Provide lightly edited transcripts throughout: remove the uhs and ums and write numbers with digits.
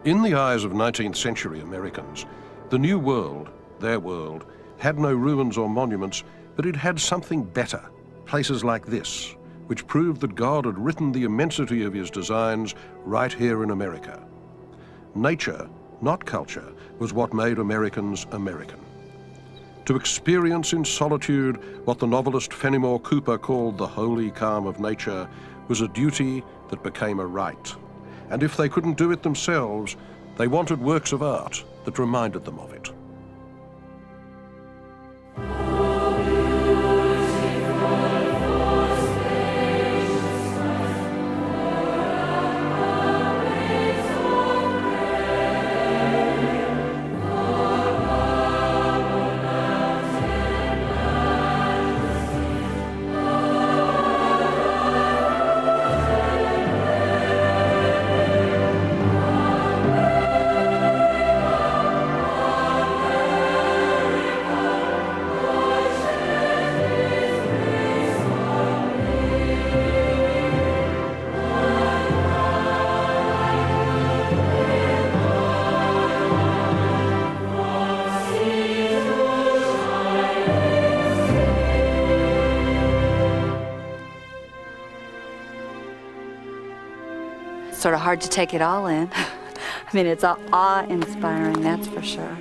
In the eyes of 19th century Americans, the New World, their world, had no ruins or monuments, but it had something better, places like this, which proved that God had written the immensity of his designs right here in America. Nature, not culture, was what made Americans American. To experience in solitude what the novelist Fenimore Cooper called the holy calm of nature was a duty that became a right. And if they couldn't do it themselves, they wanted works of art that reminded them of it. Sort of hard to take it all in. I mean, it's awe-inspiring, that's for sure.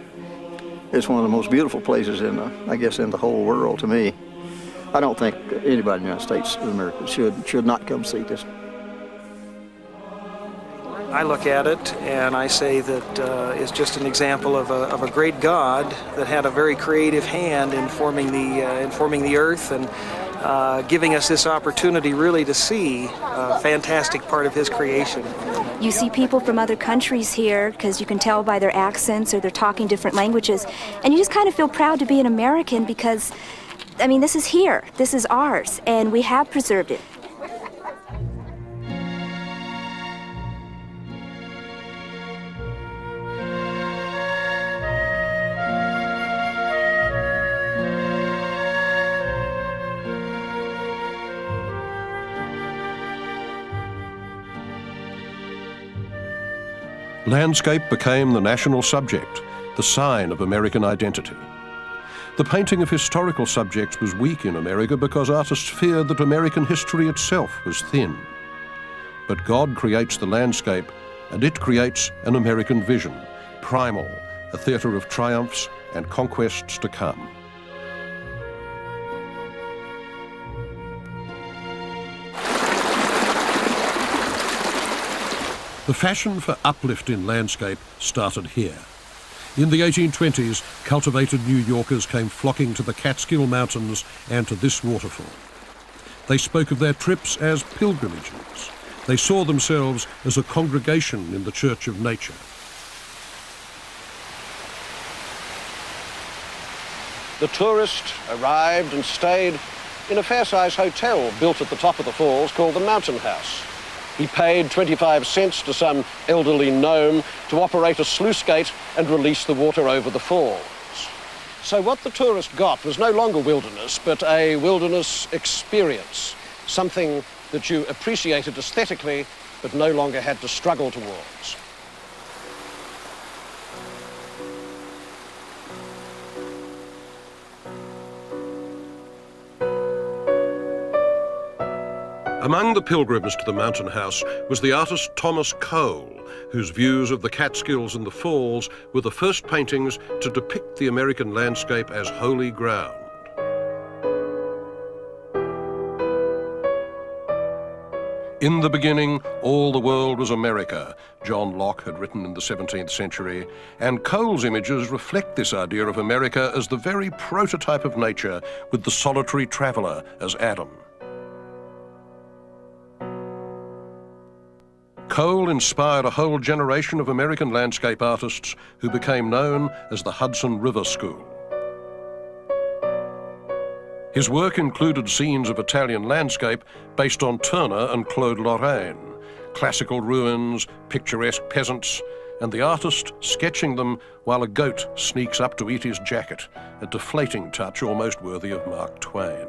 It's one of the most beautiful places in the whole world to me. I don't think anybody in the United States of America should not come see this. I look at it and I say that it's just an example of a great God that had a very creative hand in forming the earth and giving us this opportunity really to see a fantastic part of his creation. You see people from other countries here because you can tell by their accents or they're talking different languages, and you just kind of feel proud to be an American because, I mean, this is here, this is ours, and we have preserved it. Landscape became the national subject, the sign of American identity. The painting of historical subjects was weak in America because artists feared that American history itself was thin. But God creates the landscape, and it creates an American vision, primal, a theatre of triumphs and conquests to come. The fashion for uplift in landscape started here. In the 1820s, cultivated New Yorkers came flocking to the Catskill Mountains and to this waterfall. They spoke of their trips as pilgrimages. They saw themselves as a congregation in the Church of Nature. The tourist arrived and stayed in a fair-sized hotel built at the top of the falls called the Mountain House. He paid 25 cents to some elderly gnome to operate a sluice gate and release the water over the falls. So what the tourist got was no longer wilderness, but a wilderness experience, something that you appreciated aesthetically, but no longer had to struggle towards. Among the pilgrims to the Mountain House was the artist Thomas Cole, whose views of the Catskills and the Falls were the first paintings to depict the American landscape as holy ground. In the beginning, all the world was America, John Locke had written in the 17th century, and Cole's images reflect this idea of America as the very prototype of nature, with the solitary traveller as Adam. Cole inspired a whole generation of American landscape artists who became known as the Hudson River School. His work included scenes of Italian landscape based on Turner and Claude Lorraine, classical ruins, picturesque peasants, and the artist sketching them while a goat sneaks up to eat his jacket, a deflating touch almost worthy of Mark Twain.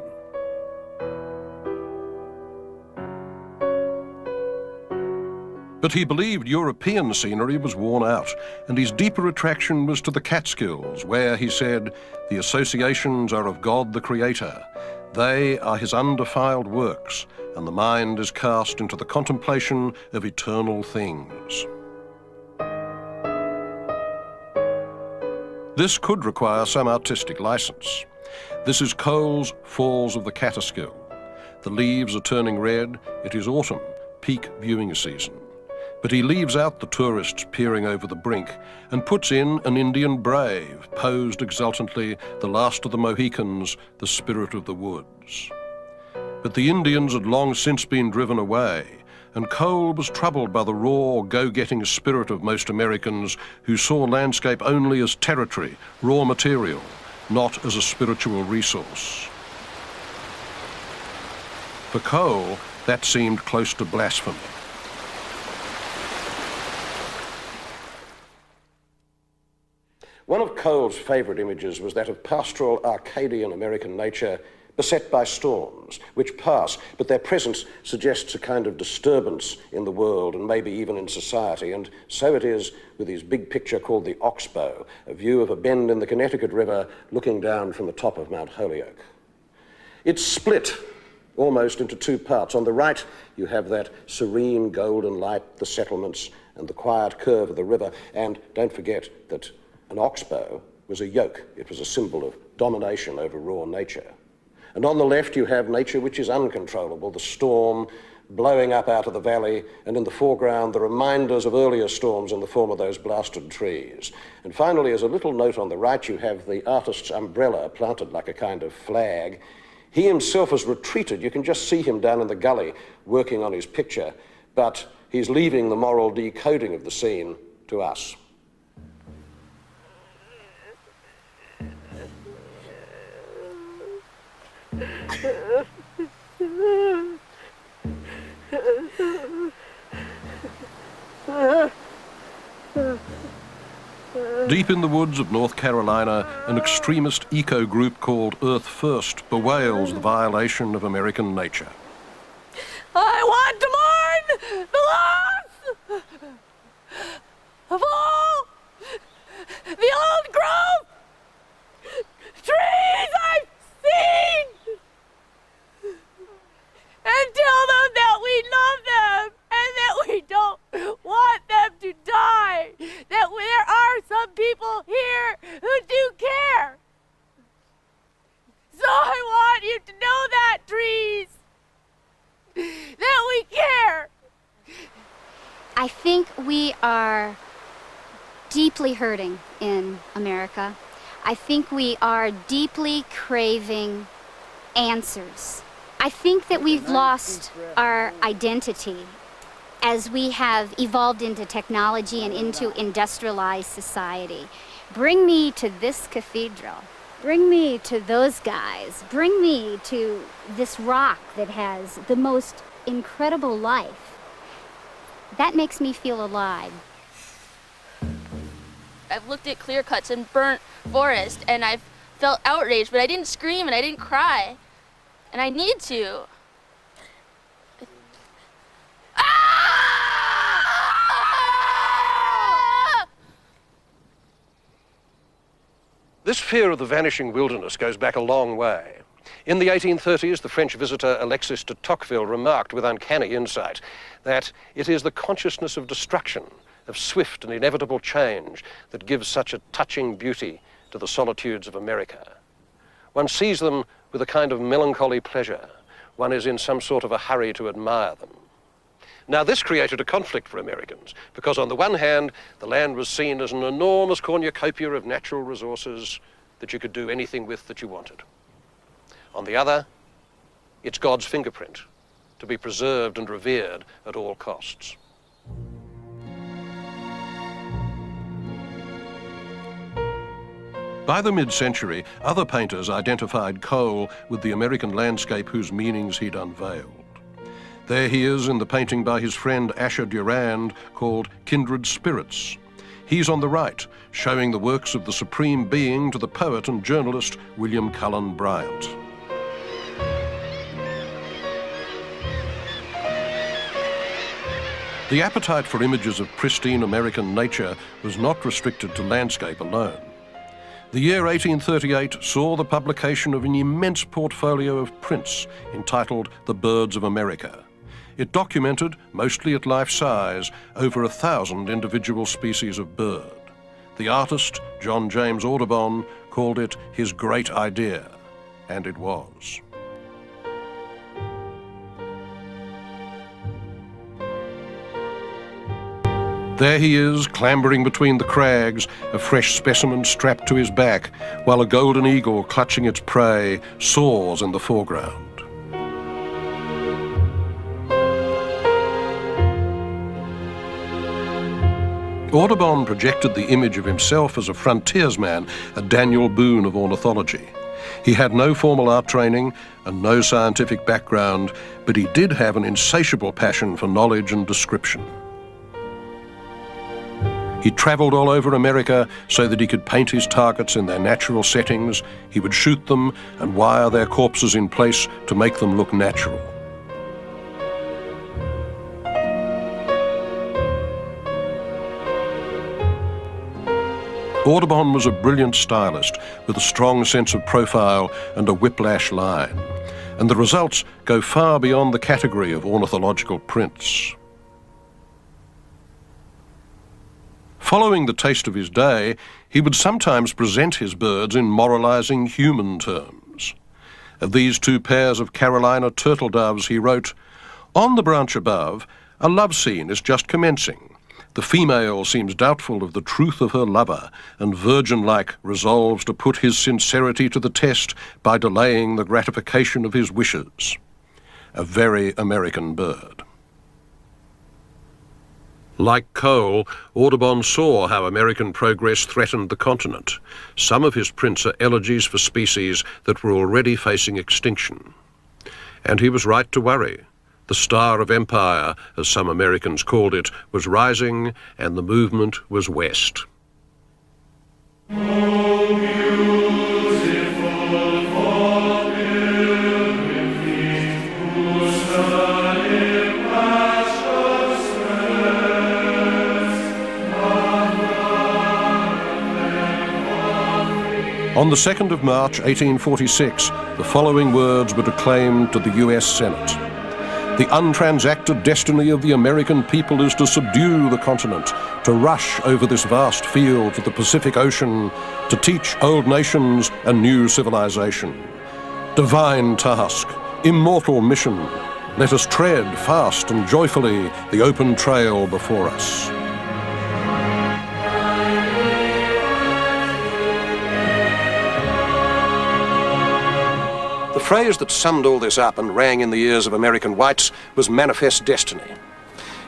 But he believed European scenery was worn out, and his deeper attraction was to the Catskills, where, he said, the associations are of God the Creator. They are his undefiled works, and the mind is cast into the contemplation of eternal things. This could require some artistic license. This is Cole's Falls of the Catskill. The leaves are turning red. It is autumn, peak viewing season. But he leaves out the tourists peering over the brink and puts in an Indian brave, posed exultantly, the last of the Mohicans, the spirit of the woods. But the Indians had long since been driven away, and Cole was troubled by the raw, go-getting spirit of most Americans who saw landscape only as territory, raw material, not as a spiritual resource. For Cole, that seemed close to blasphemy. One of Cole's favourite images was that of pastoral Arcadian American nature beset by storms, which pass, but their presence suggests a kind of disturbance in the world and maybe even in society, and so it is with his big picture called the Oxbow, a view of a bend in the Connecticut River looking down from the top of Mount Holyoke. It's split almost into two parts. On the right, you have that serene golden light, the settlements, and the quiet curve of the river, and don't forget that an oxbow was a yoke. It was a symbol of domination over raw nature. And on the left you have nature which is uncontrollable, the storm blowing up out of the valley, and in the foreground the reminders of earlier storms in the form of those blasted trees. And finally, as a little note on the right, you have the artist's umbrella planted like a kind of flag. He himself has retreated. You can just see him down in the gully working on his picture, but he's leaving the moral decoding of the scene to us. Deep in the woods of North Carolina, an extremist eco group called Earth First bewails the violation of American nature. I want to mourn the loss of all the old growth trees I've seen, and tell them that we love them and that we don't want them to die, that there are some people here who do care. So I want you to know that, trees, that we care. I think we are deeply hurting in America. I think we are deeply craving answers. I think that we've lost our identity as we have evolved into technology and into industrialized society. Bring me to this cathedral. Bring me to those guys. Bring me to this rock that has the most incredible life. That makes me feel alive. I've looked at clear cuts and burnt forest, and I've felt outraged, but I didn't scream and I didn't cry. And I need to. This fear of the vanishing wilderness goes back a long way. In the 1830s, the French visitor Alexis de Tocqueville remarked with uncanny insight that it is the consciousness of destruction, of swift and inevitable change, that gives such a touching beauty to the solitudes of America. One sees them with a kind of melancholy pleasure. One is in some sort of a hurry to admire them. Now, this created a conflict for Americans, because on the one hand, the land was seen as an enormous cornucopia of natural resources that you could do anything with that you wanted. On the other, it's God's fingerprint, to be preserved and revered at all costs. By the mid-century, other painters identified Cole with the American landscape whose meanings he'd unveiled. There he is in the painting by his friend Asher Durand called Kindred Spirits. He's on the right, showing the works of the Supreme Being to the poet and journalist William Cullen Bryant. The appetite for images of pristine American nature was not restricted to landscape alone. The year 1838 saw the publication of an immense portfolio of prints entitled The Birds of America. It documented, mostly at life size, over 1,000 individual species of bird. The artist, John James Audubon, called it his great idea, and it was. There he is, clambering between the crags, a fresh specimen strapped to his back, while a golden eagle clutching its prey soars in the foreground. Audubon projected the image of himself as a frontiersman, a Daniel Boone of ornithology. He had no formal art training and no scientific background, but he did have an insatiable passion for knowledge and description. He travelled all over America so that he could paint his targets in their natural settings. He would shoot them and wire their corpses in place to make them look natural. Audubon was a brilliant stylist with a strong sense of profile and a whiplash line, and the results go far beyond the category of ornithological prints. Following the taste of his day, he would sometimes present his birds in moralizing human terms. Of these two pairs of Carolina turtle doves, he wrote, "On the branch above, a love scene is just commencing. The female seems doubtful of the truth of her lover, and virgin-like resolves to put his sincerity to the test by delaying the gratification of his wishes." A very American bird. Like Cole, Audubon saw how American progress threatened the continent. Some of his prints are elegies for species that were already facing extinction. And he was right to worry. The star of empire, as some Americans called it, was rising, and the movement was west. On the 2nd of March 1846, the following words were declaimed to the US Senate. "The untransacted destiny of the American people is to subdue the continent, to rush over this vast field to the Pacific Ocean, to teach old nations a new civilization. Divine task, immortal mission. Let us tread fast and joyfully the open trail before us." The phrase that summed all this up and rang in the ears of American whites was manifest destiny.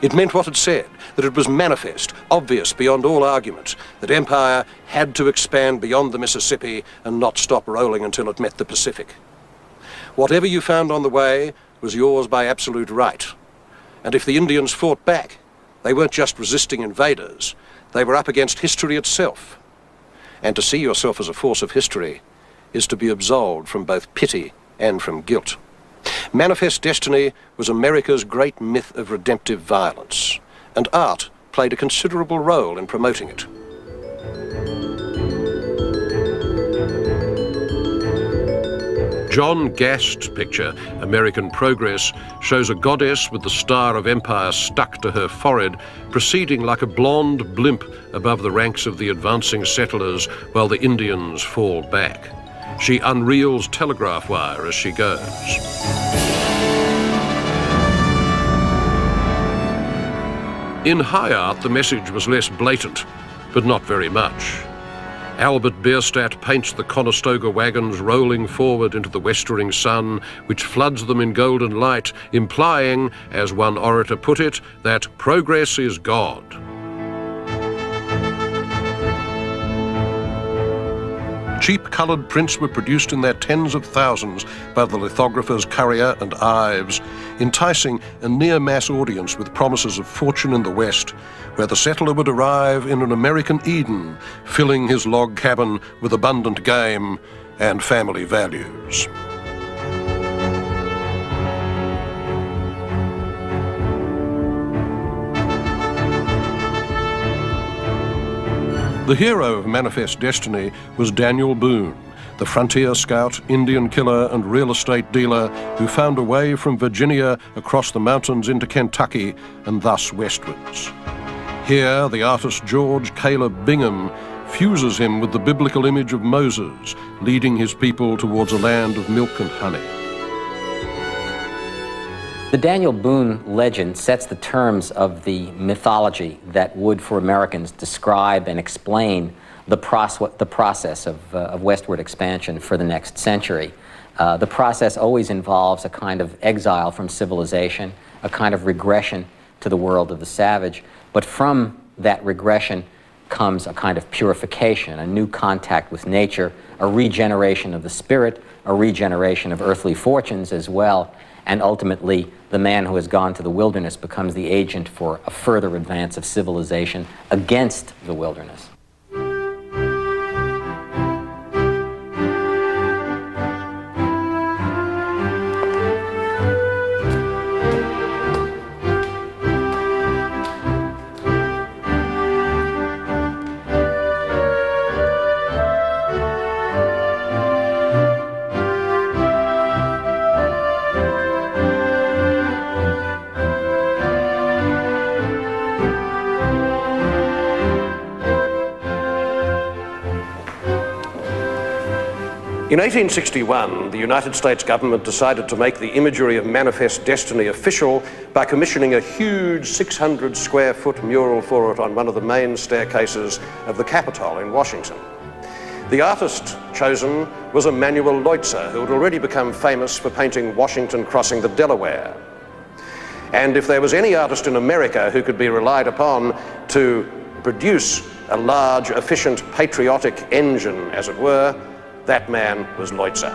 It meant what it said, that it was manifest, obvious beyond all argument, that empire had to expand beyond the Mississippi and not stop rolling until it met the Pacific. Whatever you found on the way was yours by absolute right. And if the Indians fought back, they weren't just resisting invaders, they were up against history itself. And to see yourself as a force of history is to be absolved from both pity and from guilt. Manifest destiny was America's great myth of redemptive violence, and art played a considerable role in promoting it. John Gast's picture, American Progress, shows a goddess with the star of empire stuck to her forehead, proceeding like a blonde blimp above the ranks of the advancing settlers while the Indians fall back. She unreels telegraph wire as she goes. In high art, the message was less blatant, but not very much. Albert Bierstadt paints the Conestoga wagons rolling forward into the westering sun, which floods them in golden light, implying, as one orator put it, that progress is God. Cheap coloured prints were produced in their tens of thousands by the lithographers Currier and Ives, enticing a near-mass audience with promises of fortune in the West, where the settler would arrive in an American Eden, filling his log cabin with abundant game and family values. The hero of Manifest Destiny was Daniel Boone, the frontier scout, Indian killer and real estate dealer who found a way from Virginia across the mountains into Kentucky and thus westwards. Here, the artist George Caleb Bingham fuses him with the biblical image of Moses, leading his people towards a land of milk and honey. The Daniel Boone legend sets the terms of the mythology that would, for Americans, describe and explain the process of westward expansion for the next century. The process always involves a kind of exile from civilization, a kind of regression to the world of the savage, but from that regression comes a kind of purification, a new contact with nature, a regeneration of the spirit, a regeneration of earthly fortunes as well, and ultimately the man who has gone to the wilderness becomes the agent for a further advance of civilization against the wilderness. In 1861, the United States government decided to make the imagery of Manifest Destiny official by commissioning a huge 600-square-foot mural for it on one of the main staircases of the Capitol in Washington. The artist chosen was Emanuel Leutzer, who had already become famous for painting Washington crossing the Delaware. And if there was any artist in America who could be relied upon to produce a large, efficient, patriotic engine, as it were, that man was Leutzer.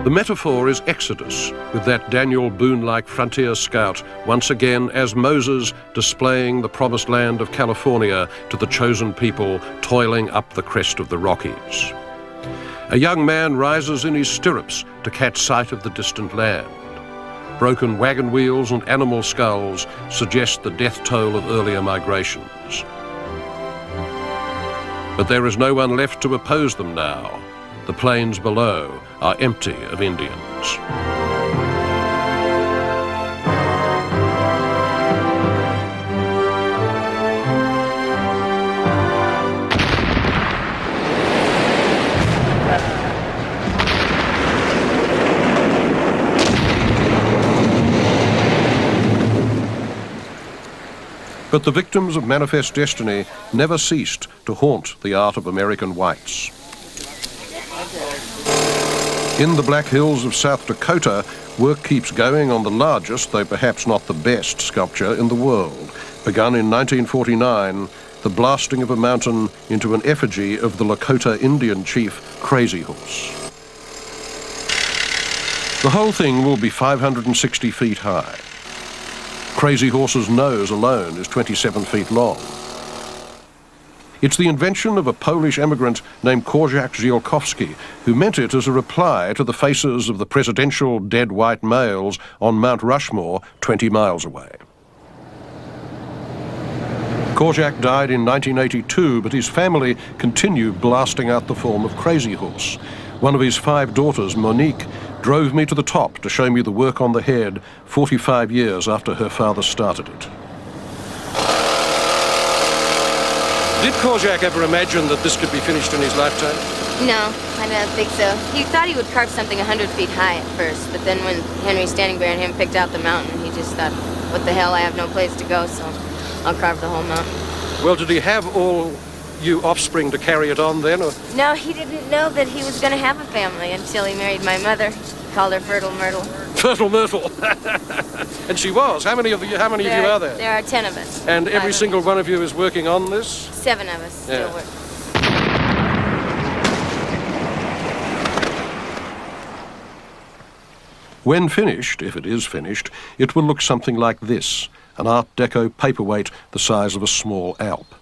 The metaphor is Exodus, with that Daniel Boone-like frontier scout once again as Moses displaying the promised land of California to the chosen people toiling up the crest of the Rockies. A young man rises in his stirrups to catch sight of the distant land. Broken wagon wheels and animal skulls suggest the death toll of earlier migrations. But there is no one left to oppose them now. The plains below are empty of Indians. But the victims of Manifest Destiny never ceased to haunt the art of American whites. In the Black Hills of South Dakota, work keeps going on the largest, though perhaps not the best, sculpture in the world. Begun in 1949, the blasting of a mountain into an effigy of the Lakota Indian chief, Crazy Horse. The whole thing will be 560 feet high. Crazy Horse's nose alone is 27 feet long. It's the invention of a Polish emigrant named Korczak Ziolkowski, who meant it as a reply to the faces of the presidential dead white males on Mount Rushmore 20 miles away. Korczak died in 1982, but his family continued blasting out the form of Crazy Horse. One of his 5 daughters, Monique, drove me to the top to show me the work on the head 45 years after her father started it. Did Korczak ever imagine that this could be finished in his lifetime? No, I don't think so. He thought he would carve something 100 feet high at first, but then when Henry Standing Bear and him picked out the mountain, he just thought, what the hell, I have no place to go, so I'll carve the whole mountain. Well, did he have all you offspring to carry it on then? Or? No, he didn't know that he was going to have a family until he married my mother. He called her Fertile Myrtle. Fertile Myrtle. And she was. How many of you are there? There are 10 of us. And every single one of you is working on this? 7 of us still work. When finished, if it is finished, it will look something like this, an Art Deco paperweight the size of a small Alp.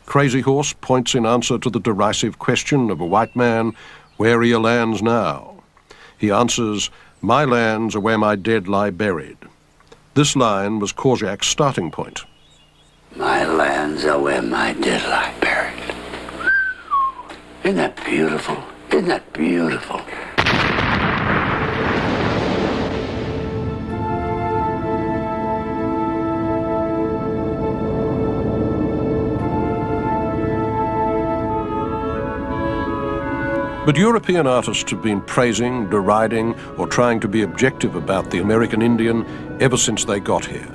Crazy Horse points in answer to the derisive question of a white man, where are your lands now? He answers, my lands are where my dead lie buried. This line was Korczak's starting point. My lands are where my dead lie buried. Isn't that beautiful? Isn't that beautiful? But European artists have been praising, deriding, or trying to be objective about the American Indian ever since they got here.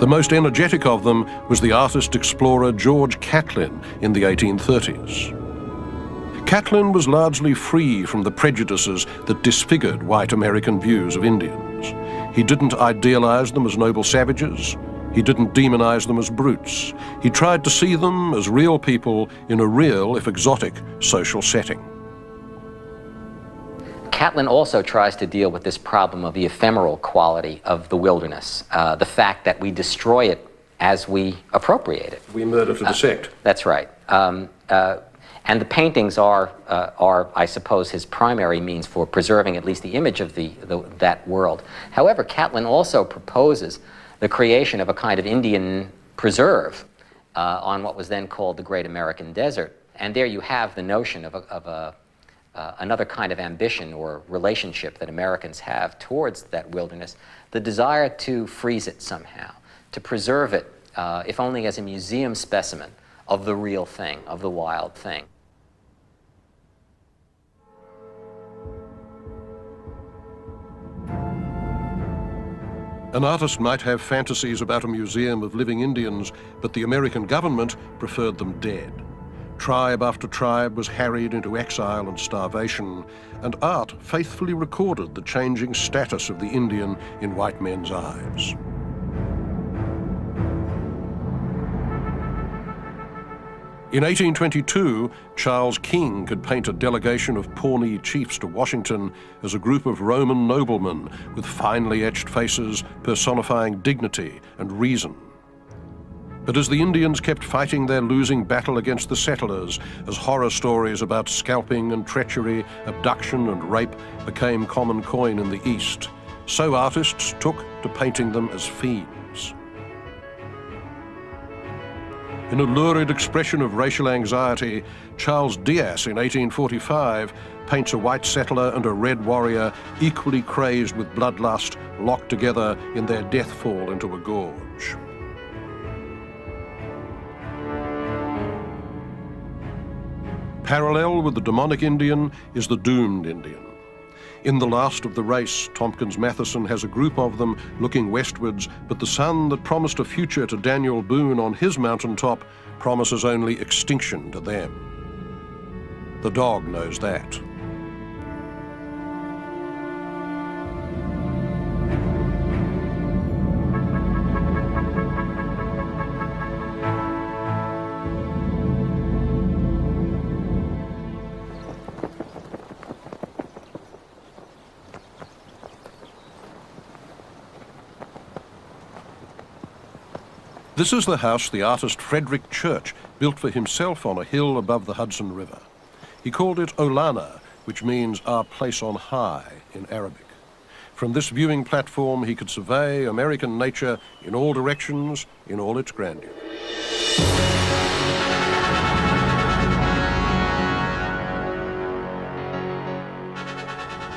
The most energetic of them was the artist-explorer George Catlin in the 1830s. Catlin was largely free from the prejudices that disfigured white American views of Indians. He didn't idealize them as noble savages. He didn't demonize them as brutes. He tried to see them as real people in a real, if exotic, social setting. Catlin also tries to deal with this problem of the ephemeral quality of the wilderness, the fact that we destroy it as we appropriate it. We murder to dissect. That's right. And the paintings are, I suppose, his primary means for preserving at least the image of that world. However, Catlin also proposes the creation of a kind of Indian preserve on what was then called the Great American Desert. And there you have the notion of another kind of ambition or relationship that Americans have towards that wilderness, the desire to freeze it somehow, to preserve it, if only as a museum specimen of the real thing, of the wild thing. An artist might have fantasies about a museum of living Indians, but the American government preferred them dead. Tribe after tribe was harried into exile and starvation, and art faithfully recorded the changing status of the Indian in white men's eyes. In 1822, Charles King could paint a delegation of Pawnee chiefs to Washington as a group of Roman noblemen with finely etched faces personifying dignity and reason. But as the Indians kept fighting their losing battle against the settlers, as horror stories about scalping and treachery, abduction and rape became common coin in the East, so artists took to painting them as fiends. In a lurid expression of racial anxiety, Charles Diaz in 1845 paints a white settler and a red warrior equally crazed with bloodlust, locked together in their death fall into a gorge. Parallel with the demonic Indian is the doomed Indian. In The Last of the Race, Tompkins Matheson has a group of them looking westwards, but the sun that promised a future to Daniel Boone on his mountaintop promises only extinction to them. The dog knows that. This is the house the artist Frederick Church built for himself on a hill above the Hudson River. He called it Olana, which means our place on high in Arabic. From this viewing platform, he could survey American nature in all directions, in all its grandeur.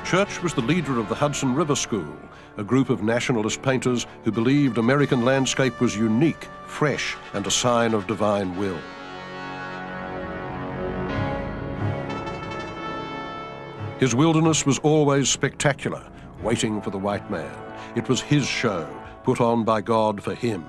Church was the leader of the Hudson River School, a group of nationalist painters who believed American landscape was unique, fresh, and a sign of divine will. His wilderness was always spectacular, waiting for the white man. It was his show, put on by God for him.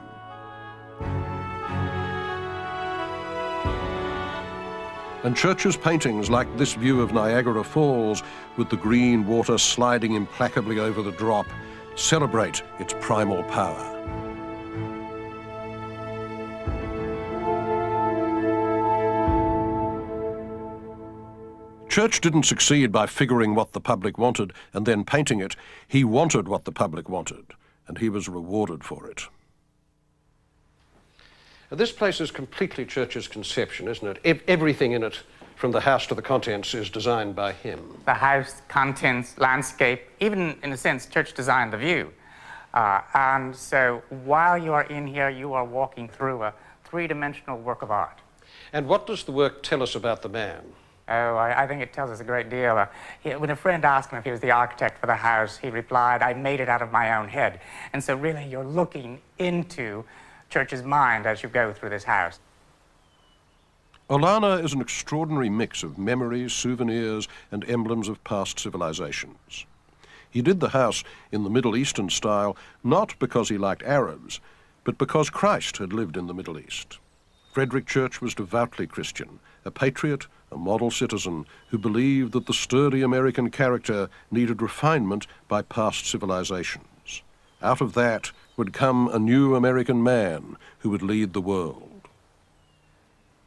And Church's paintings, like this view of Niagara Falls, with the green water sliding implacably over the drop, celebrate its primal power. Church didn't succeed by figuring what the public wanted and then painting it. He wanted what the public wanted, and he was rewarded for it. This place is completely Church's conception, isn't it? Everything in it, from the house to the contents, is designed by him. The house, contents, landscape, even in a sense, Church designed the view. And so while you are in here, you are walking through a three-dimensional work of art. And what does the work tell us about the man? Oh, I think it tells us a great deal. When a friend asked him if he was the architect for the house, he replied, "I made it out of my own head." And so really you're looking into Church's mind as you go through this house. Olana is an extraordinary mix of memories, souvenirs, and emblems of past civilizations. He did the house in the Middle Eastern style, not because he liked Arabs, but because Christ had lived in the Middle East. Frederick Church was devoutly Christian, a patriot, a model citizen who believed that the sturdy American character needed refinement by past civilizations. Out of that would come a new American man who would lead the world.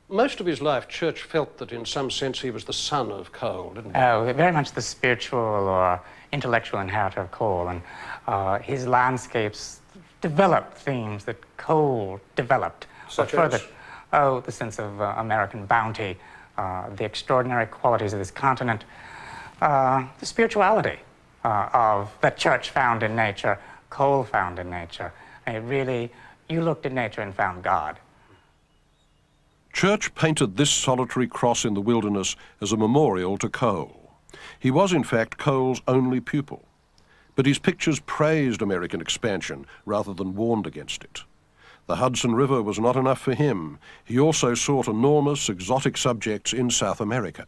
Most of his life, Church felt that in some sense he was the son of coal, didn't he? Oh, very much the spiritual or intellectual inheritor of coal. And his landscapes developed themes that coal developed. Such further, as? Oh, the sense of American bounty, the extraordinary qualities of this continent, the spirituality that Church found in nature, coal found in nature. And it really, you looked at nature and found God. Church painted this solitary cross in the wilderness as a memorial to coal. He was, in fact, coal's only pupil. But his pictures praised American expansion rather than warned against it. The Hudson River was not enough for him. He also sought enormous, exotic subjects in South America.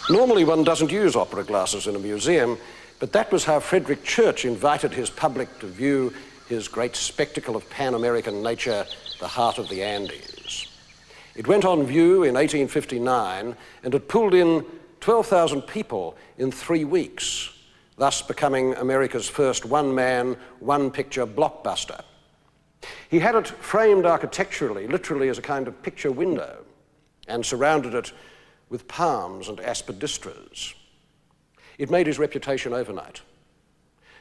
Normally one doesn't use opera glasses in a museum, but that was how Frederick Church invited his public to view his great spectacle of Pan-American nature, the heart of the Andes. It went on view in 1859 and it pulled in 12,000 people in 3 weeks, thus becoming America's first one-man, one-picture blockbuster. He had it framed architecturally, literally as a kind of picture window, and surrounded it with palms and aspidistras. It made his reputation overnight.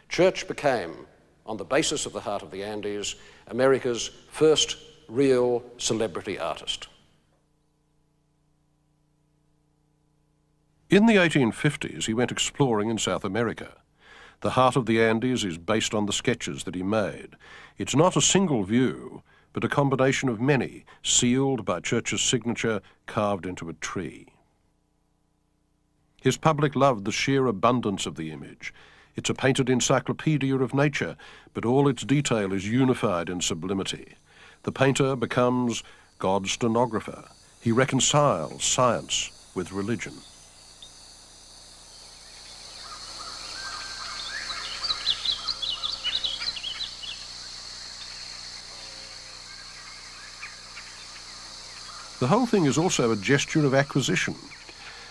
Church became, on the basis of the heart of the Andes, America's first real celebrity artist. In the 1850s, he went exploring in South America. The heart of the Andes is based on the sketches that he made. It's not a single view, but a combination of many, sealed by Church's signature carved into a tree. His public loved the sheer abundance of the image. It's a painted encyclopedia of nature, but all its detail is unified in sublimity. The painter becomes God's stenographer. He reconciles science with religion. The whole thing is also a gesture of acquisition.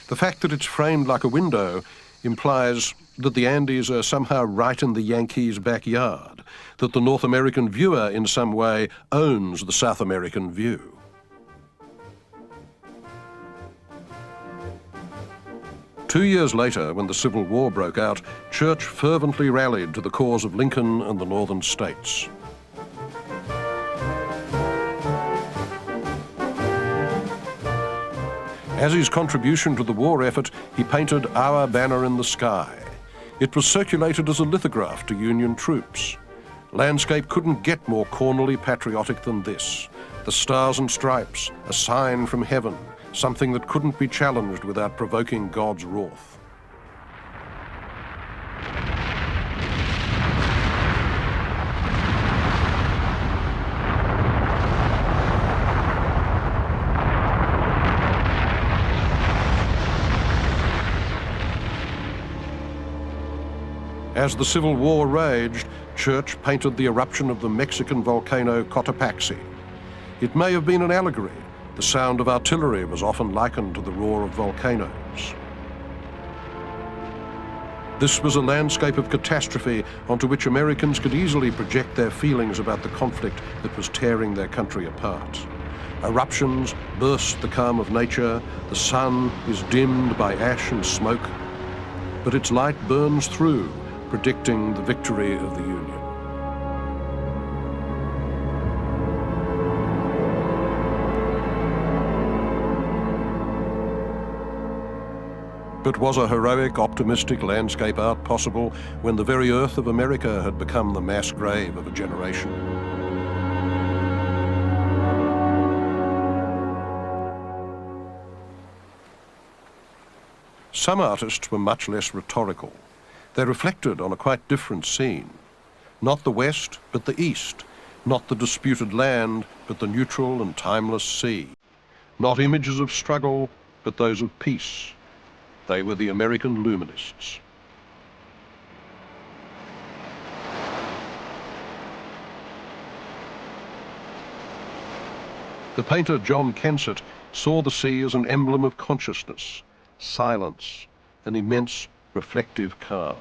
The fact that it's framed like a window implies that the Andes are somehow right in the Yankees' backyard, that the North American viewer in some way owns the South American view. Two years later, when the Civil War broke out, Church fervently rallied to the cause of Lincoln and the northern states. As his contribution to the war effort, he painted Our Banner in the Sky. It was circulated as a lithograph to Union troops. Landscape couldn't get more cornily patriotic than this. The stars and stripes, a sign from heaven, something that couldn't be challenged without provoking God's wrath. As the Civil War raged, Church painted the eruption of the Mexican volcano Cotopaxi. It may have been an allegory. The sound of artillery was often likened to the roar of volcanoes. This was a landscape of catastrophe onto which Americans could easily project their feelings about the conflict that was tearing their country apart. Eruptions burst the calm of nature, the sun is dimmed by ash and smoke, but its light burns through, predicting the victory of the Union. But was a heroic, optimistic landscape art possible when the very earth of America had become the mass grave of a generation? Some artists were much less rhetorical. They reflected on a quite different scene. Not the West, but the East. Not the disputed land, but the neutral and timeless sea. Not images of struggle, but those of peace. They were the American Luminists. The painter John Kensett saw the sea as an emblem of consciousness, silence, an immense reflective calm.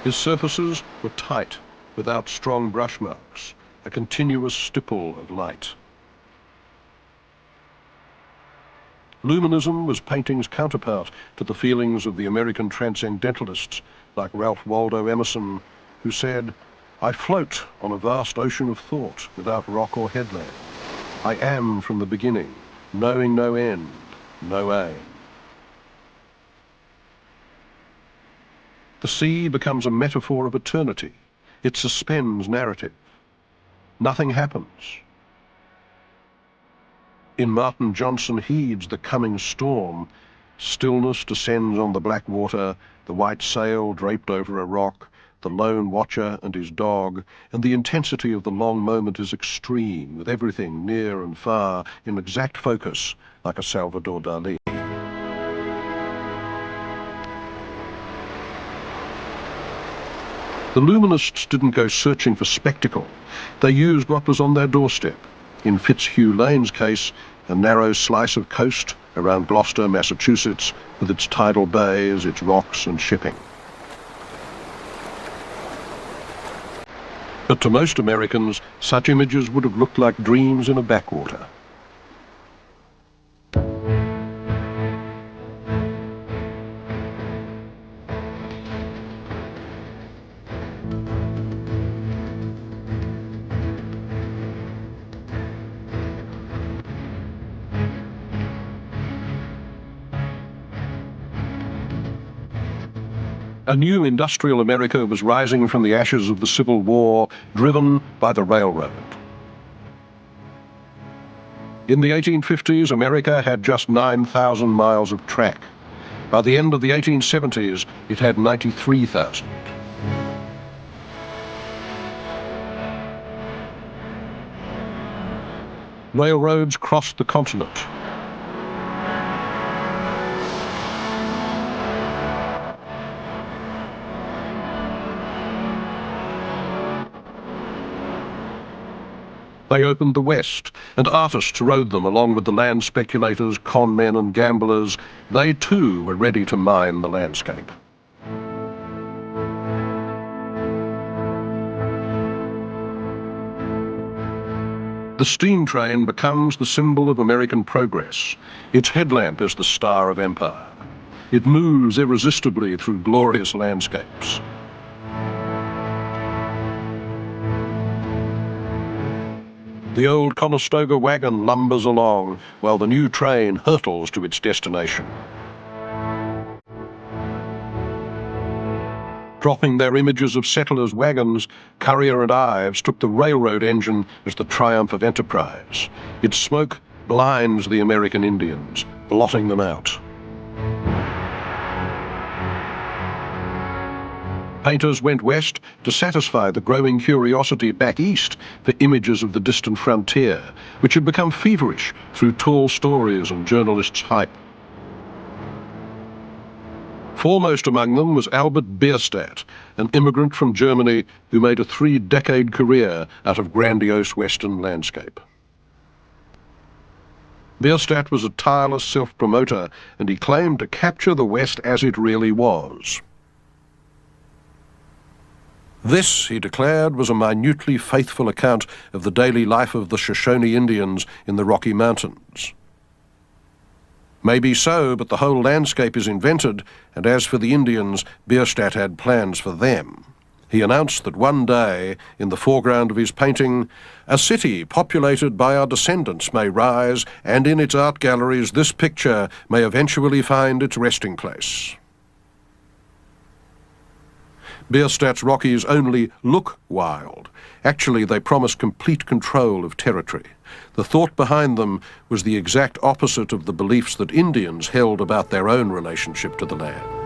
His surfaces were tight, without strong brush marks, a continuous stipple of light. Luminism was painting's counterpart to the feelings of the American transcendentalists like Ralph Waldo Emerson, who said, "I float on a vast ocean of thought without rock or headland. I am from the beginning, knowing no end, no aim." The sea becomes a metaphor of eternity. It suspends narrative. Nothing happens. In Martin Johnson Head's The Coming Storm, stillness descends on the black water, the white sail draped over a rock, the lone watcher and his dog, and the intensity of the long moment is extreme, with everything near and far in exact focus, like a Salvador Dali. The Luminists didn't go searching for spectacle. They used what was on their doorstep. In Fitzhugh Lane's case, a narrow slice of coast around Gloucester, Massachusetts, with its tidal bays, its rocks and shipping. But to most Americans, such images would have looked like dreams in a backwater. A new industrial America was rising from the ashes of the Civil War, driven by the railroad. In the 1850s, America had just 9,000 miles of track. By the end of the 1870s, it had 93,000. Railroads crossed the continent. They opened the West, and artists rode them along with the land speculators, con men and gamblers. They too were ready to mine the landscape. The steam train becomes the symbol of American progress. Its headlamp is the star of empire. It moves irresistibly through glorious landscapes. The old Conestoga wagon lumbers along, while the new train hurtles to its destination. Dropping their images of settlers' wagons, Currier and Ives took the railroad engine as the triumph of enterprise. Its smoke blinds the American Indians, blotting them out. Painters went west to satisfy the growing curiosity back east for images of the distant frontier, which had become feverish through tall stories and journalists' hype. Foremost among them was Albert Bierstadt, an immigrant from Germany who made a 3-decade career out of grandiose Western landscape. Bierstadt was a tireless self-promoter, and he claimed to capture the West as it really was. This, he declared, was a minutely faithful account of the daily life of the Shoshone Indians in the Rocky Mountains. Maybe so, but the whole landscape is invented, and as for the Indians, Bierstadt had plans for them. He announced that one day, in the foreground of his painting, a city populated by our descendants may rise, and in its art galleries this picture may eventually find its resting place. Bierstadt's Rockies only look wild. Actually, they promise complete control of territory. The thought behind them was the exact opposite of the beliefs that Indians held about their own relationship to the land.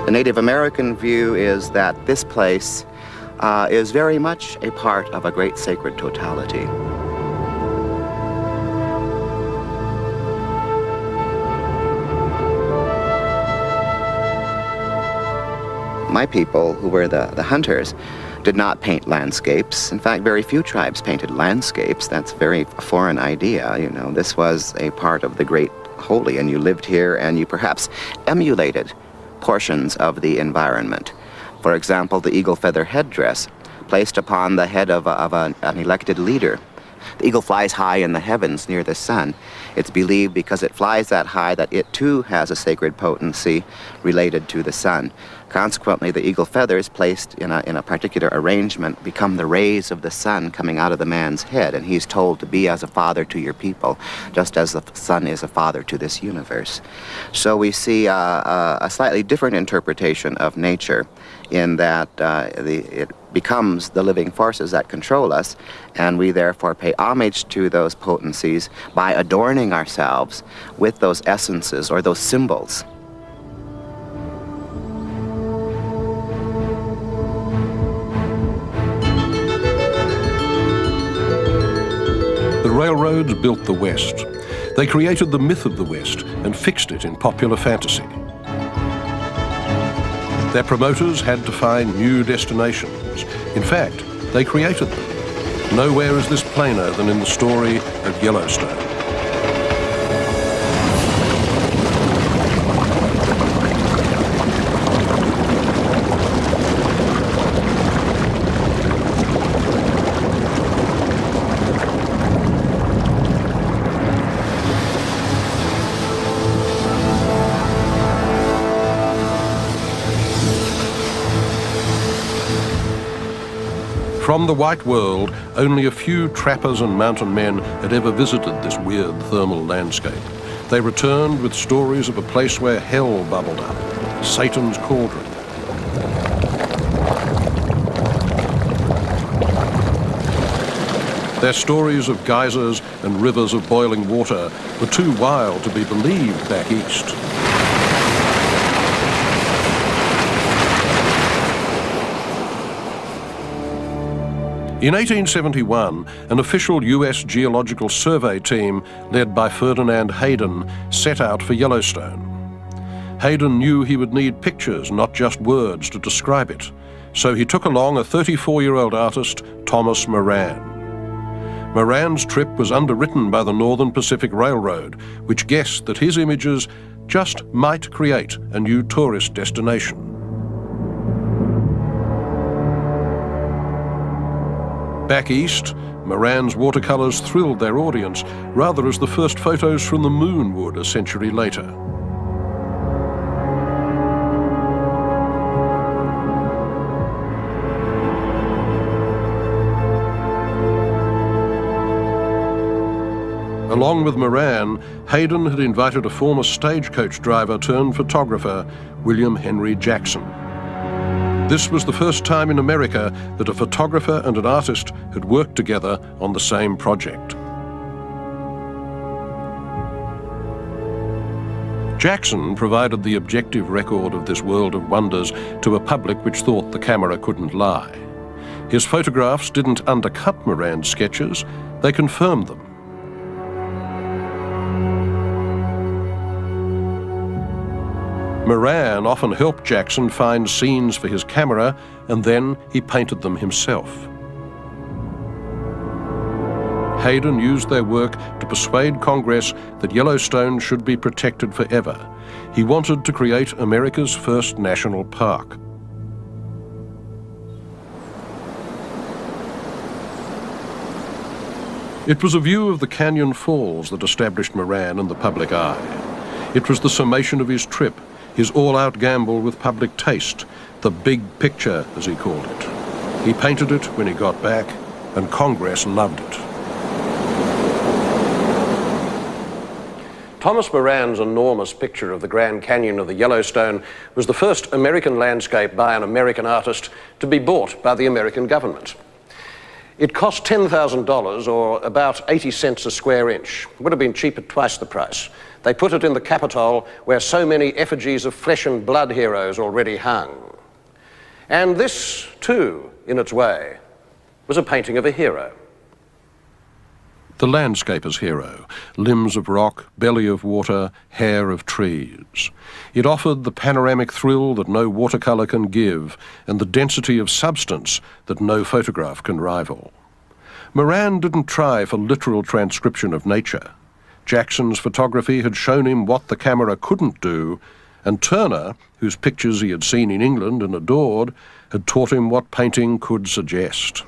The Native American view is that this place is very much a part of a great sacred totality. My people, who were the hunters, did not paint landscapes. In fact, very few tribes painted landscapes. That's a very foreign idea, you know. This was a part of the great holy, and you lived here and you perhaps emulated portions of the environment. For example, the eagle feather headdress placed upon the head of an elected leader. The eagle flies high in the heavens near the sun. It's believed because it flies that high that it too has a sacred potency related to the sun. Consequently, the eagle feathers placed in a particular arrangement become the rays of the sun coming out of the man's head, and he's told to be as a father to your people, just as the sun is a father to this universe. So we see a slightly different interpretation of nature in that it becomes the living forces that control us, and we therefore pay homage to those potencies by adorning ourselves with those essences or those symbols. The railroads built the West. They created the myth of the West and fixed it in popular fantasy. Their promoters had to find new destinations. In fact, they created them. Nowhere is this plainer than in the story of Yellowstone. From the white world, only a few trappers and mountain men had ever visited this weird thermal landscape. They returned with stories of a place where hell bubbled up, Satan's cauldron. Their stories of geysers and rivers of boiling water were too wild to be believed back east. In 1871, an official US Geological Survey team led by Ferdinand Hayden set out for Yellowstone. Hayden knew he would need pictures, not just words, to describe it, so he took along a 34-year-old artist, Thomas Moran. Moran's trip was underwritten by the Northern Pacific Railroad, which guessed that his images just might create a new tourist destination. Back east, Moran's watercolors thrilled their audience, rather as the first photos from the moon would a century later. Along with Moran, Hayden had invited a former stagecoach driver turned photographer, William Henry Jackson. This was the first time in America that a photographer and an artist had worked together on the same project. Jackson provided the objective record of this world of wonders to a public which thought the camera couldn't lie. His photographs didn't undercut Moran's sketches, they confirmed them. Moran often helped Jackson find scenes for his camera, and then he painted them himself. Hayden used their work to persuade Congress that Yellowstone should be protected forever. He wanted to create America's first national park. It was a view of the canyon falls that established Moran in the public eye. It was the summation of his trip, his all-out gamble with public taste, the big picture, as he called it. He painted it when he got back, and Congress loved it. Thomas Moran's enormous picture of the Grand Canyon of the Yellowstone was the first American landscape by an American artist to be bought by the American government. It cost $10,000, or about 80 cents a square inch. It would have been cheap at twice the price. They put it in the Capitol, where so many effigies of flesh and blood heroes already hung. And this, too, in its way, was a painting of a hero. The landscaper's hero, limbs of rock, belly of water, hair of trees. It offered the panoramic thrill that no watercolour can give, and the density of substance that no photograph can rival. Moran didn't try for literal transcription of nature. Jackson's photography had shown him what the camera couldn't do, and Turner, whose pictures he had seen in England and adored, had taught him what painting could suggest.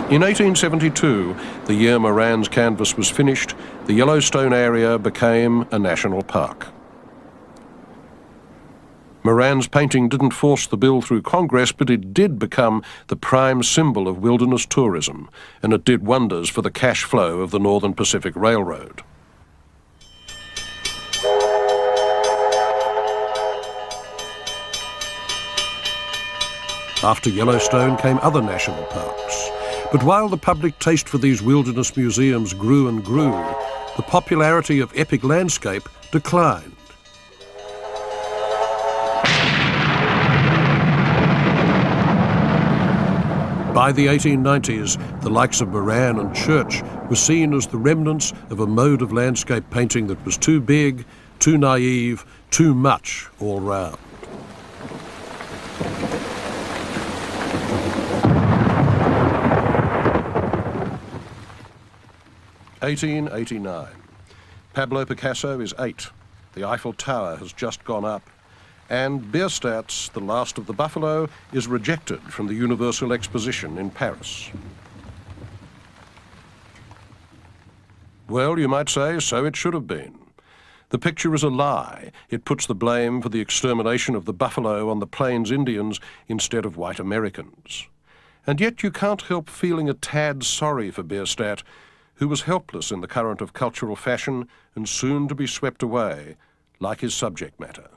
In 1872, the year Moran's canvas was finished, the Yellowstone area became a national park. Moran's painting didn't force the bill through Congress, but it did become the prime symbol of wilderness tourism, and it did wonders for the cash flow of the Northern Pacific Railroad. After Yellowstone came other national parks. But while the public taste for these wilderness museums grew and grew, the popularity of epic landscape declined. By the 1890s, the likes of Moran and Church were seen as the remnants of a mode of landscape painting that was too big, too naive, too much all round. (1889). Pablo Picasso is 8. The Eiffel Tower has just gone up, and Bierstadt's The Last of the Buffalo is rejected from the Universal Exposition in Paris. Well, you might say, so it should have been. The picture is a lie. It puts the blame for the extermination of the buffalo on the Plains Indians instead of white Americans. And yet you can't help feeling a tad sorry for Bierstadt, who was helpless in the current of cultural fashion and soon to be swept away, like his subject matter.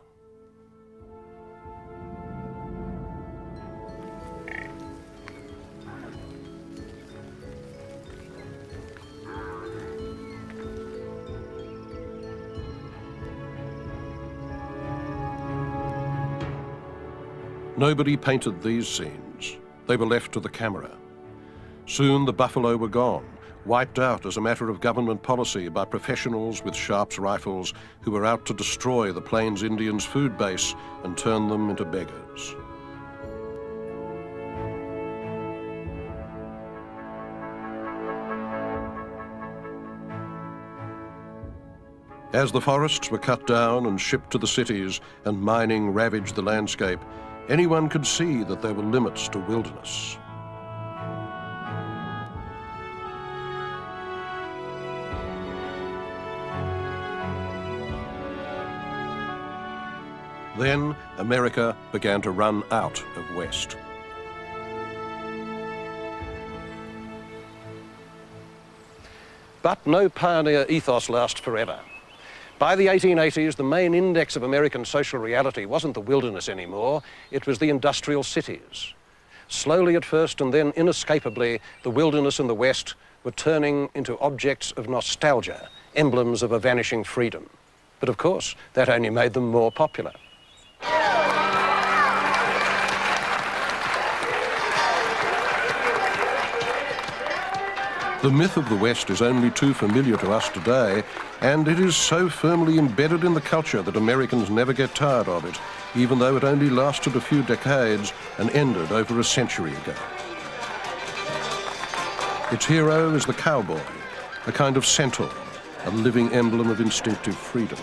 Nobody painted these scenes. They were left to the camera. Soon the buffalo were gone, wiped out as a matter of government policy by professionals with Sharps rifles who were out to destroy the Plains Indians' food base and turn them into beggars. As the forests were cut down and shipped to the cities and mining ravaged the landscape, anyone could see that there were limits to wilderness. Then America began to run out of West. But no pioneer ethos lasts forever. By the 1880s, the main index of American social reality wasn't the wilderness anymore, it was the industrial cities. Slowly at first and then inescapably, the wilderness and the West were turning into objects of nostalgia, emblems of a vanishing freedom. But of course, that only made them more popular. The myth of the West is only too familiar to us today, and it is so firmly embedded in the culture that Americans never get tired of it, even though it only lasted a few decades and ended over a century ago. Its hero is the cowboy, a kind of centaur, a living emblem of instinctive freedom.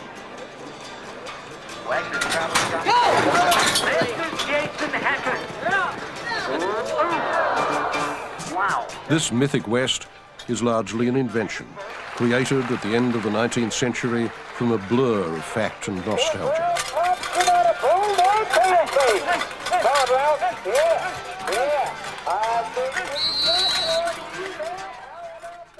This mythic West is largely an invention, created at the end of the 19th century from a blur of fact and nostalgia.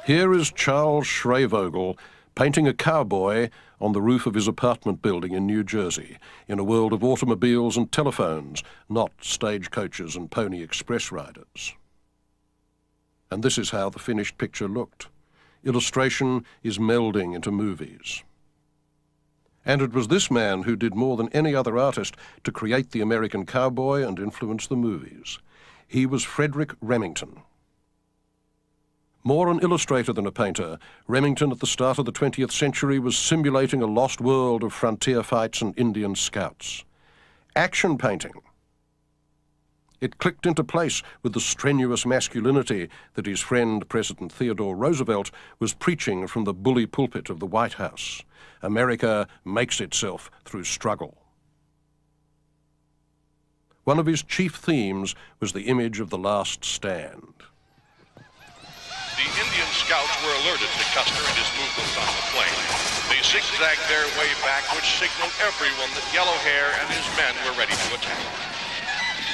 Here is Charles Schreyvogel painting a cowboy on the roof of his apartment building in New Jersey, in a world of automobiles and telephones, not stagecoaches and pony express riders. And this is how the finished picture looked. Illustration is melding into movies. And it was this man who did more than any other artist to create the American cowboy and influence the movies. He was Frederick Remington. More an illustrator than a painter, Remington at the start of the 20th century was simulating a lost world of frontier fights and Indian scouts. Action painting. It clicked into place with the strenuous masculinity that his friend, President Theodore Roosevelt, was preaching from the bully pulpit of the White House. America makes itself through struggle. One of his chief themes was the image of the last stand. The Indian scouts were alerted to Custer and his movements on the plain. They zigzagged their way back, which signaled everyone that Yellow Hair and his men were ready to attack.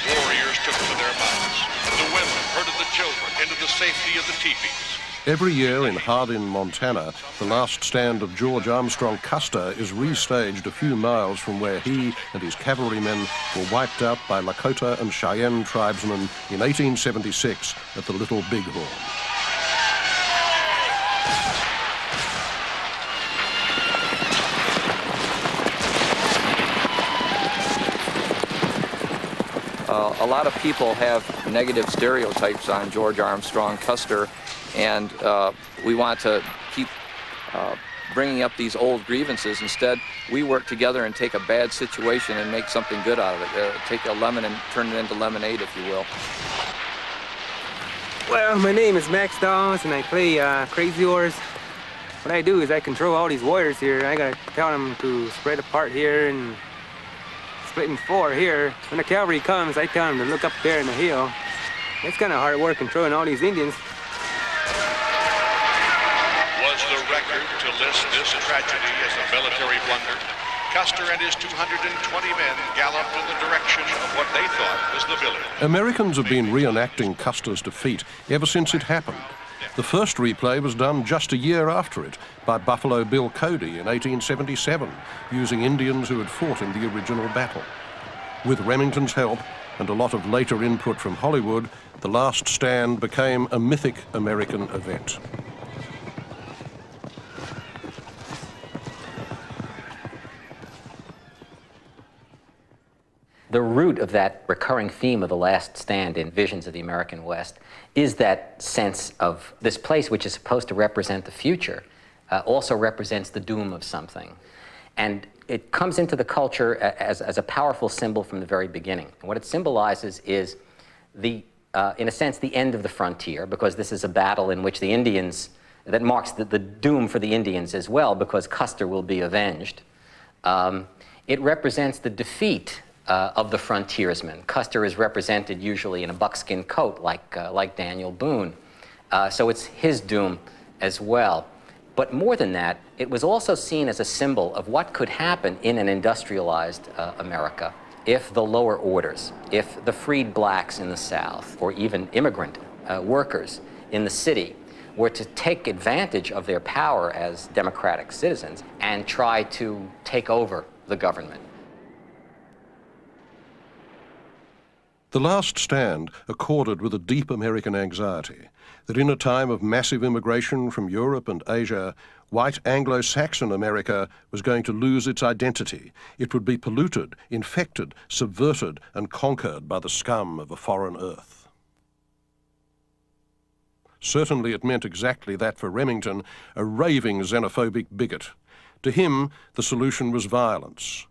Warriors took to their mounts. The women herded the children into the safety of the teepees. Every year in Hardin, Montana, the last stand of George Armstrong Custer is restaged a few miles from where he and his cavalrymen were wiped out by Lakota and Cheyenne tribesmen in 1876 at the Little Bighorn. A lot of people have negative stereotypes on George Armstrong Custer, and we want to keep bringing up these old grievances. Instead, we work together and take a bad situation and make something good out of it. Take a lemon and turn it into lemonade, if you will. Well, my name is Max Dawes, and I play Crazy Horse. What I do is I control all these warriors here. I gotta tell them to spread apart here and split in four here. When the cavalry comes, I tell them to look up there in the hill. It's kind of hard work controlling all these Indians. Was the record to list this tragedy as a military blunder? Custer and his 220 men galloped in the direction of what they thought was the village. Americans have been reenacting Custer's defeat ever since it happened. The first replay was done just a year after it by Buffalo Bill Cody in 1877, using Indians who had fought in the original battle. With Remington's help and a lot of later input from Hollywood, The Last Stand became a mythic American event. The root of that recurring theme of The Last Stand in Visions of the American West is that sense of this place, which is supposed to represent the future, also represents the doom of something. And it comes into the culture as a powerful symbol from the very beginning. And what it symbolizes is, in a sense, the end of the frontier, because this is a battle in which the Indians, that marks the doom for the Indians as well, because Custer will be avenged. It represents the defeat of the frontiersman. Custer is represented usually in a buckskin coat, like Daniel Boone. So it's his doom as well. But more than that, it was also seen as a symbol of what could happen in an industrialized America if the lower orders, if the freed blacks in the South, or even immigrant workers in the city, were to take advantage of their power as democratic citizens and try to take over the government. The Last Stand accorded with a deep American anxiety that in a time of massive immigration from Europe and Asia, white Anglo-Saxon America was going to lose its identity. It would be polluted, infected, subverted, and conquered by the scum of a foreign earth. Certainly it meant exactly that for Remington, a raving xenophobic bigot. To him, the solution was violence.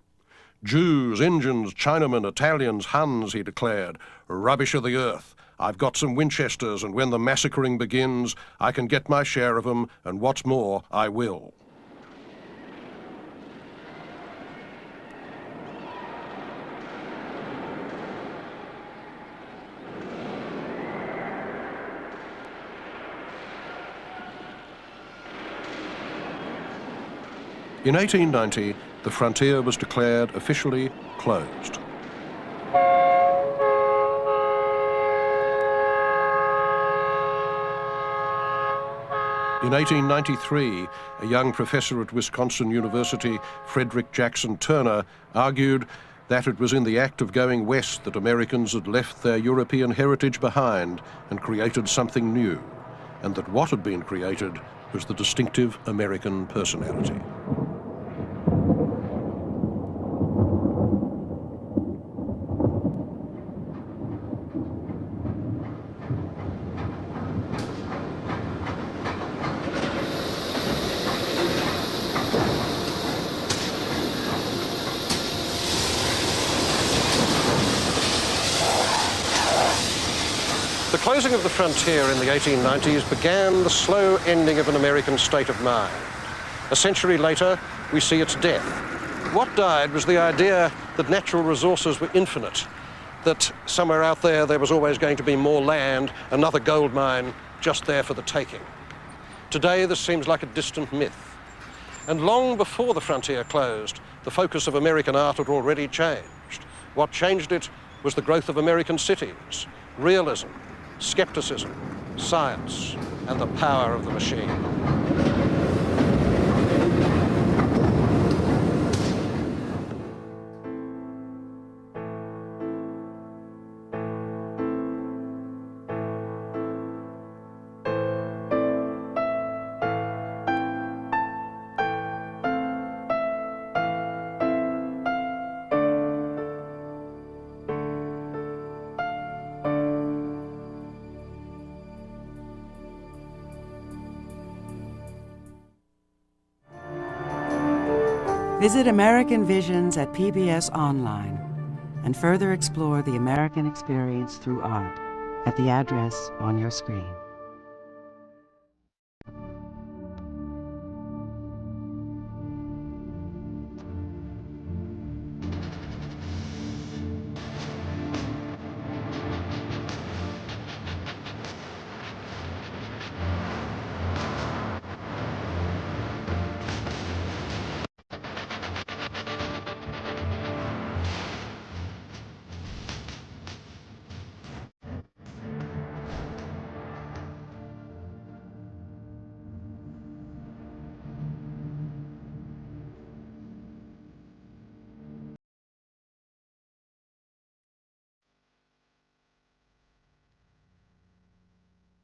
Jews, Indians, Chinamen, Italians, Huns, he declared, rubbish of the earth. I've got some Winchesters, and when the massacring begins, I can get my share of them, and what's more, I will. In 1890, the frontier was declared officially closed. In 1893, a young professor at Wisconsin University, Frederick Jackson Turner, argued that it was in the act of going west that Americans had left their European heritage behind and created something new, and that what had been created was the distinctive American personality. The closing of the frontier in the 1890s began the slow ending of an American state of mind. A century later, we see its death. What died was the idea that natural resources were infinite, that somewhere out there was always going to be more land, another gold mine just there for the taking. Today, this seems like a distant myth. And long before the frontier closed, the focus of American art had already changed. What changed it was the growth of American cities, realism, skepticism, science, and the power of the machine. Visit American Visions at PBS Online and further explore the American experience through art at the address on your screen.